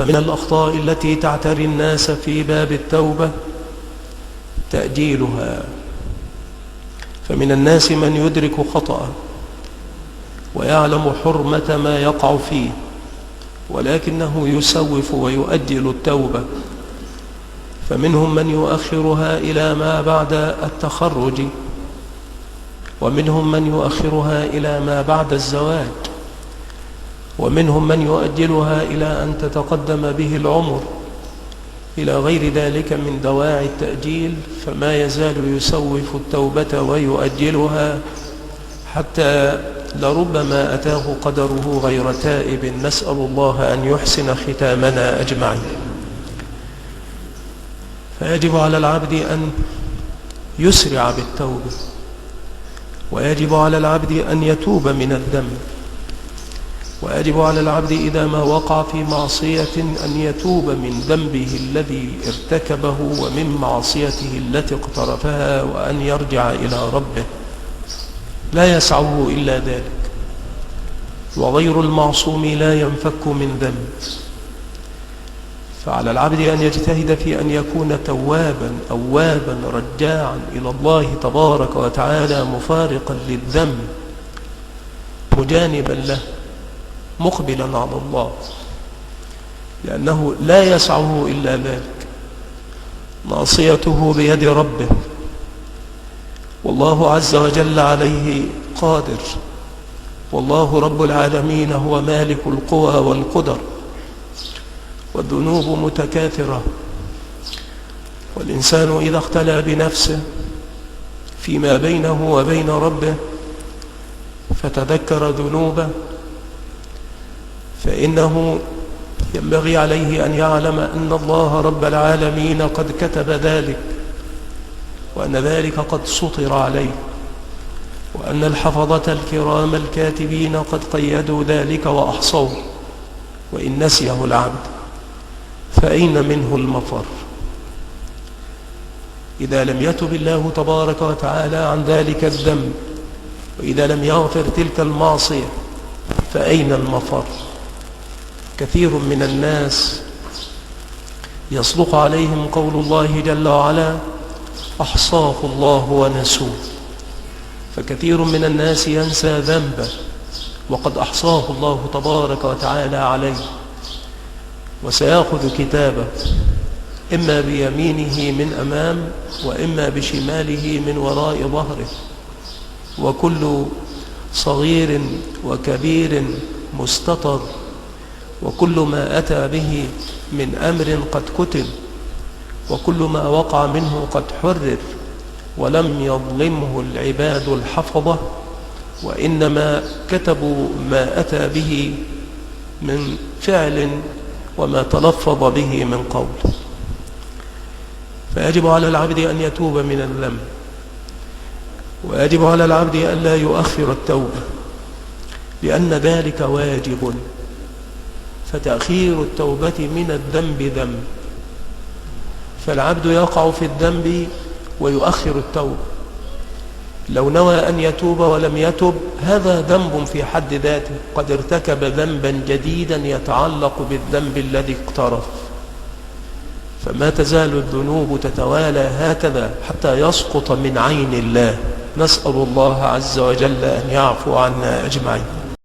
فمن الأخطاء التي تعتري الناس في باب التوبة تأجيلها. فمن الناس من يدرك خطأه ويعلم حرمة ما يقع فيه، ولكنه يسوف ويؤجل التوبة. فمنهم من يؤخرها إلى ما بعد التخرج، ومنهم من يؤخرها إلى ما بعد الزواج، ومنهم من يؤجلها إلى أن تتقدم به العمر، إلى غير ذلك من دواعي التأجيل. فما يزال يسوف التوبة ويؤجلها حتى لربما أتاه قدره غير تائب. نسأل الله أن يحسن ختامنا أجمعين. فيجب على العبد أن يسرع بالتوبة، ويجب على العبد أن يتوب من الذنب، ويجب على العبد إذا ما وقع في معصية أن يتوب من ذنبه الذي ارتكبه ومن معصيته التي اقترفها، وأن يرجع إلى ربه. لا يسعه إلا ذلك، وغير المعصوم لا ينفك من ذنب. فعلى العبد أن يجتهد في أن يكون توابا أوابا رجاعا إلى الله تبارك وتعالى، مفارقا للذنب، مجانبا له، مقبلا على الله، لأنه لا يسعه إلا ذلك. ناصيته بيد ربه، والله عز وجل عليه قادر، والله رب العالمين هو مالك القوى والقدر. والذنوب متكاثرة، والإنسان إذا اختلى بنفسه فيما بينه وبين ربه فتذكر ذنوبه، فإنه ينبغي عليه أن يعلم أن الله رب العالمين قد كتب ذلك، وأن ذلك قد سطر عليه، وأن الحفظة الكرام الكاتبين قد قيدوا ذلك وأحصوه. وإن نسيه العبد فأين منه المفر؟ إذا لم يتب الله تبارك وتعالى عن ذلك الذنب، وإذا لم يغفر تلك المعصية، فأين المفر؟ كثير من الناس يصدق عليهم قول الله جل وعلا: أحصاه الله ونسوه. فكثير من الناس ينسى ذنبه وقد أحصاه الله تبارك وتعالى عليه، وسيأخذ كتابه إما بيمينه من أمام، وإما بشماله من وراء ظهره، وكل صغير وكبير مستطر، وكل ما أتى به من أمر قد كتب، وكل ما وقع منه قد حرر، ولم يظلمه العباد الحفظة، وإنما كتبوا ما أتى به من فعل وما تلفظ به من قول. فيجب على العبد أن يتوب من الذنب، ويجب على العبد أن لا يؤخر التوبة، لأن ذلك واجب. فتأخير التوبة من الذنب ذنب، فالعبد يقع في الذنب ويؤخر التوبة. لو نوى أن يتوب ولم يتب، هذا ذنب في حد ذاته، قد ارتكب ذنبا جديدا يتعلق بالذنب الذي اقترف. فما تزال الذنوب تتوالى هكذا حتى يسقط من عين الله. نسأل الله عز وجل أن يعفو عنا أجمعين.